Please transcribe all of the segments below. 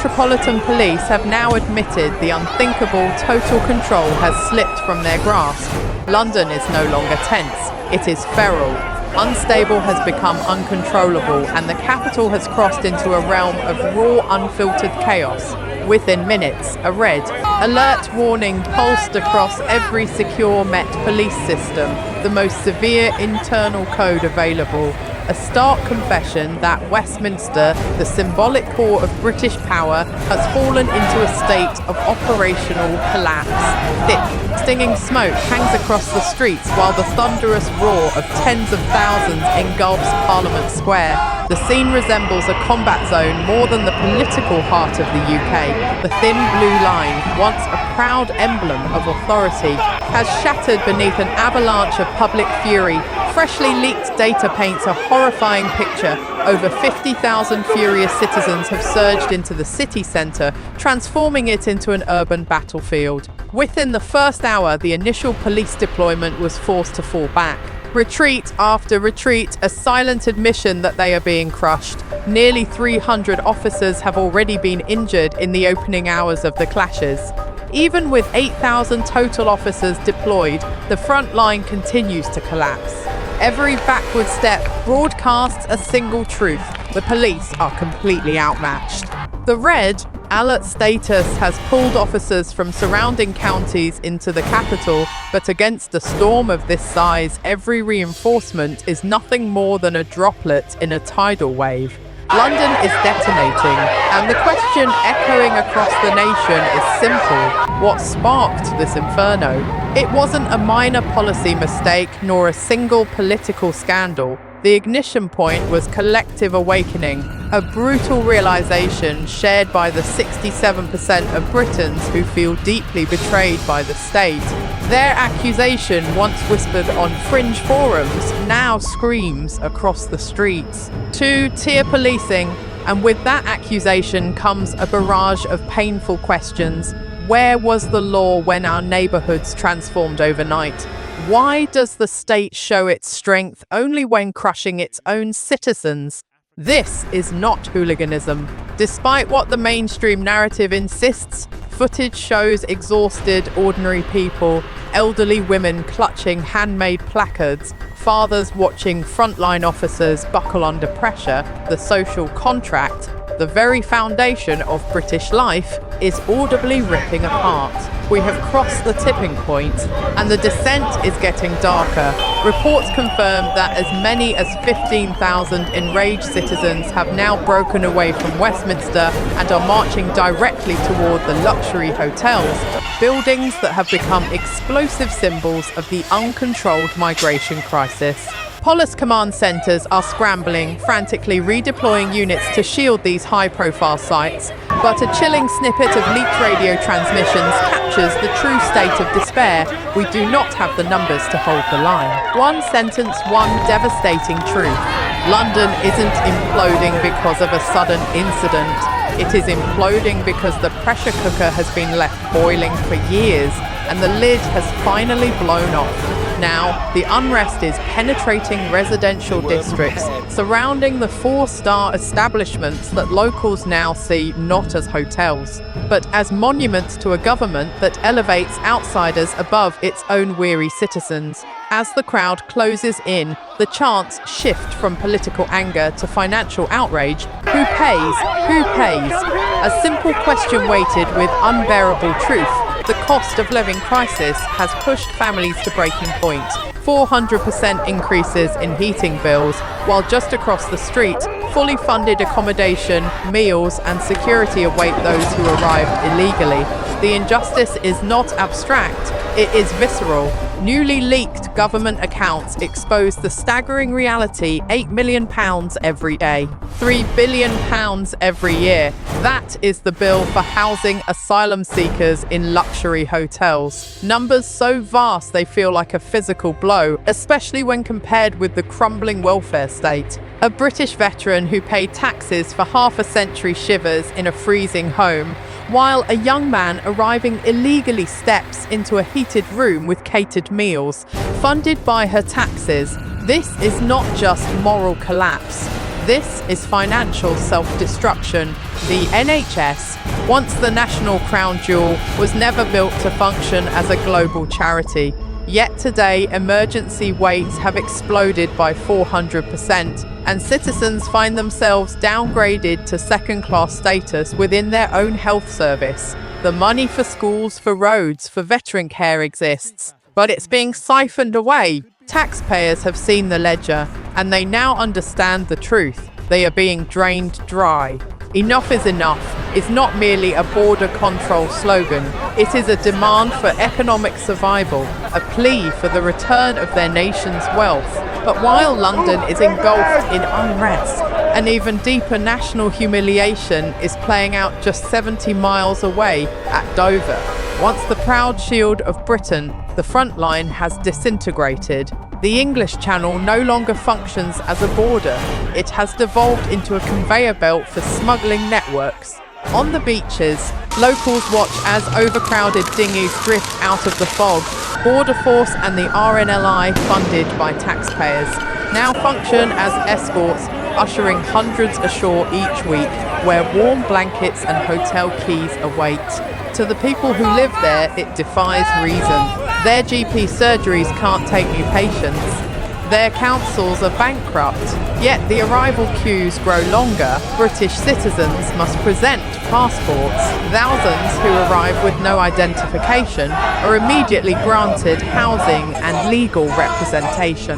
Metropolitan Police have now admitted the unthinkable total control has slipped from their grasp. London is no longer tense, it is feral. Unstable has become uncontrollable, and the capital has crossed into a realm of raw, unfiltered chaos. Within minutes, a red alert warning pulsed across every secure Met police system, the most severe internal code available. A stark confession that Westminster, the symbolic core of British power, has fallen into a state of operational collapse. Thick, stinging smoke hangs across the streets while the thunderous roar of tens of thousands engulfs Parliament Square. The scene resembles a combat zone more than the political heart of the UK. The thin blue line, once a proud emblem of authority, has shattered beneath an avalanche of public fury. Freshly leaked data paints a horrifying picture. Over 50,000 furious citizens have surged into the city centre, transforming it into an urban battlefield. Within the first hour, the initial police deployment was forced to fall back. Retreat after retreat, a silent admission that they are being crushed. Nearly 300 officers have already been injured in the opening hours of the clashes. Even with 8,000 total officers deployed, the front line continues to collapse. Every backward step broadcasts a single truth: the police are completely outmatched. The red alert status has pulled officers from surrounding counties into the capital, but against a storm of this size, every reinforcement is nothing more than a droplet in a tidal wave. London is detonating, and the question echoing across the nation is simple: what sparked this inferno? It wasn't a minor policy mistake nor a single political scandal. The ignition point was collective awakening, a brutal realization shared by the 67% of Britons who feel deeply betrayed by the state. Their accusation, once whispered on fringe forums, now screams across the streets. 2. Tier policing, and with that accusation comes a barrage of painful questions. Where was the law when our neighbourhoods transformed overnight? Why does the state show its strength only when crushing its own citizens? This is not hooliganism. Despite what the mainstream narrative insists, footage shows exhausted, ordinary people, elderly women clutching handmade placards, fathers watching frontline officers buckle under pressure. The social contract, the very foundation of British life, is audibly ripping apart. We have crossed the tipping point, and the descent is getting darker. Reports confirm that as many as 15,000 enraged citizens have now broken away from Westminster and are marching directly toward the luxury hotels, buildings that have become explosive symbols of the uncontrolled migration crisis. Police command centres are scrambling, frantically redeploying units to shield these high-profile sites, but a chilling snippet of leaked radio transmissions captures the true state of despair. We do not have the numbers to hold the line. One sentence, one devastating truth: London isn't imploding because of a sudden incident. It is imploding because the pressure cooker has been left boiling for years, and the lid has finally blown off. Now, the unrest is penetrating residential districts surrounding the 4-star establishments that locals now see not as hotels, but as monuments to a government that elevates outsiders above its own weary citizens. As the crowd closes in, the chants shift from political anger to financial outrage. Who pays? Who pays? A simple question weighted with unbearable truth. The cost of living crisis has pushed families to breaking point. 400% increases in heating bills, while just across the street, fully funded accommodation, meals and security await those who arrived illegally. The injustice is not abstract, it is visceral. Newly leaked government accounts expose the staggering reality: £8 million every day, £3 billion every year. That is the bill for housing asylum seekers in luxury hotels. Numbers so vast they feel like a physical blow, especially when compared with the crumbling welfare state. A British veteran who paid taxes for half a century shivers in a freezing home, while a young man arriving illegally steps into a heated room with catered meals, funded by her taxes. This is not just moral collapse. This is financial self-destruction. The NHS, once the national crown jewel, was never built to function as a global charity. Yet today, emergency waits have exploded by 400%, and citizens find themselves downgraded to second-class status within their own health service. The money for schools, for roads, for veteran care exists, but it's being siphoned away. Taxpayers have seen the ledger, and they now understand the truth. They are being drained dry. Enough is enough is not merely a border control slogan. It is a demand for economic survival, a plea for the return of their nation's wealth. But while London is engulfed in unrest, an even deeper national humiliation is playing out just 70 miles away at Dover. Once the proud shield of Britain, the front line has disintegrated. The English Channel no longer functions as a border. It has devolved into a conveyor belt for smuggling networks. On the beaches, locals watch as overcrowded dinghies drift out of the fog. Border Force and the RNLI, funded by taxpayers, now function as escorts, ushering hundreds ashore each week, where warm blankets and hotel keys await. To the people who live there, it defies reason. Their GP surgeries can't take new patients. Their councils are bankrupt, yet the arrival queues grow longer. British citizens must present passports. Thousands who arrive with no identification are immediately granted housing and legal representation.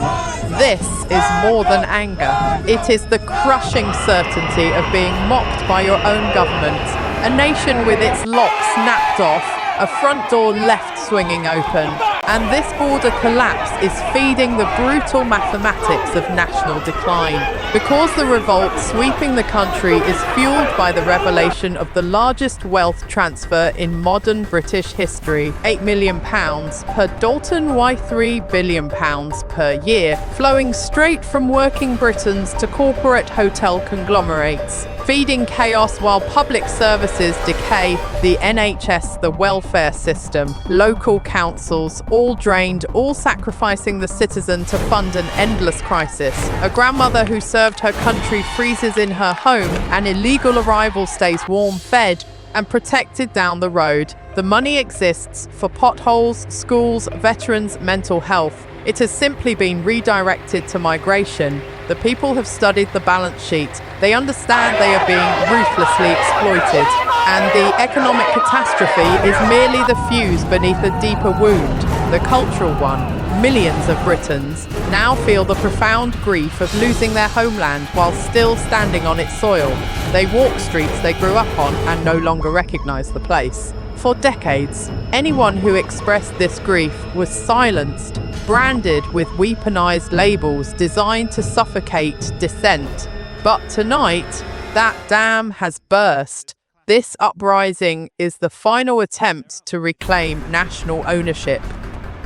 This is more than anger. It is the crushing certainty of being mocked by your own government. A nation with its lock snapped off, a front door left swinging open, and this border collapse is feeding the brutal mathematics of national decline. Because the revolt sweeping the country is fueled by the revelation of the largest wealth transfer in modern British history, £8 million per Dalton, why £3 billion per year, flowing straight from working Britons to corporate hotel conglomerates. Feeding chaos while public services decay, the NHS, the welfare system, local councils, all drained, all sacrificing the citizen to fund an endless crisis. A grandmother who served her country freezes in her home, an illegal arrival stays warm-fed and protected down the road. The money exists for potholes, schools, veterans, mental health. It has simply been redirected to migration. The people have studied the balance sheet. They understand they are being ruthlessly exploited. And the economic catastrophe is merely the fuse beneath a deeper wound, the cultural one. Millions of Britons now feel the profound grief of losing their homeland while still standing on its soil. They walk streets they grew up on and no longer recognise the place. For decades, anyone who expressed this grief was silenced, branded with weaponized labels designed to suffocate dissent. But tonight, that dam has burst. This uprising is the final attempt to reclaim national ownership.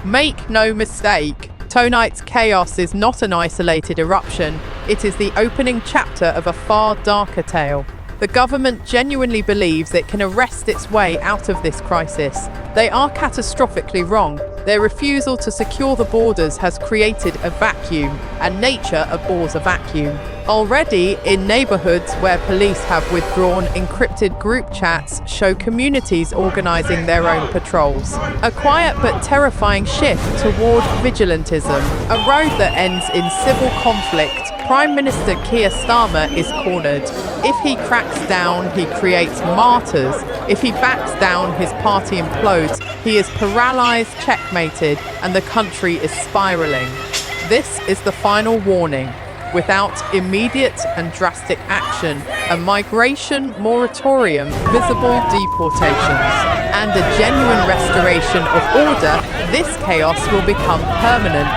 Make no mistake, tonight's chaos is not an isolated eruption. It is the opening chapter of a far darker tale. The government genuinely believes it can arrest its way out of this crisis. They are catastrophically wrong. Their refusal to secure the borders has created a vacuum, and nature abhors a vacuum. Already, in neighbourhoods where police have withdrawn, encrypted group chats show communities organising their own patrols. A quiet but terrifying shift toward vigilantism, a road that ends in civil conflict. Prime Minister Keir Starmer is cornered. If he cracks down, he creates martyrs. If he backs down, his party implodes. He is paralysed, checkmated, and the country is spiralling. This is the final warning. Without immediate and drastic action, a migration moratorium, visible deportations, and a genuine restoration of order, this chaos will become permanent.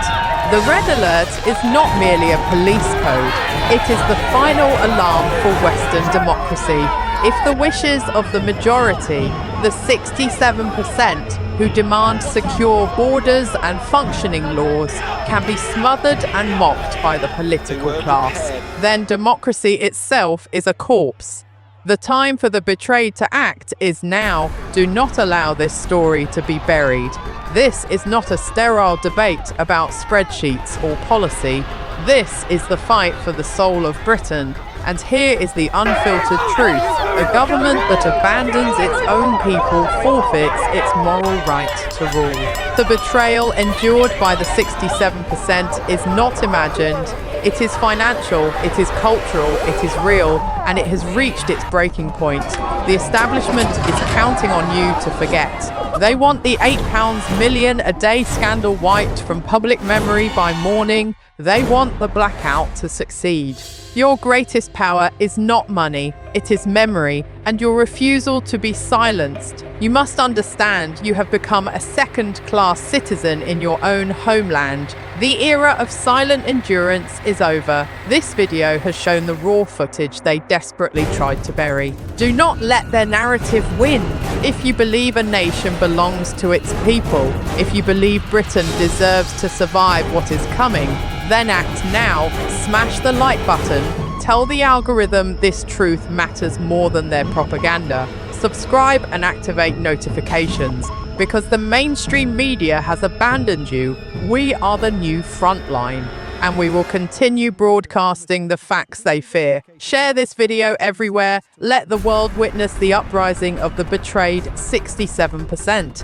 The red alert is not merely a police code, it is the final alarm for Western democracy. If the wishes of the majority, the 67% who demand secure borders and functioning laws, can be smothered and mocked by the political class, then democracy itself is a corpse. The time for the betrayed to act is now. Do not allow this story to be buried. This is not a sterile debate about spreadsheets or policy. This is the fight for the soul of Britain, and here is the unfiltered truth. A government that abandons its own people forfeits its moral right to rule. The betrayal endured by the 67% is not imagined. It is financial, it is cultural, it is real, and it has reached its breaking point. The establishment is counting on you to forget. They want the £8 million a day scandal wiped from public memory by morning. They want the blackout to succeed. Your greatest power is not money, it is memory, and your refusal to be silenced. You must understand you have become a second-class citizen in your own homeland. The era of silent endurance is over. This video has shown the raw footage they desperately tried to bury. Do not let their narrative win. If you believe a nation belongs to its people, if you believe Britain deserves to survive what is coming, then act now. Smash the like button. Tell the algorithm this truth matters more than their propaganda. Subscribe and activate notifications, because the mainstream media has abandoned you. We are the new frontline, and we will continue broadcasting the facts they fear. Share this video everywhere. Let the world witness the uprising of the betrayed 67%.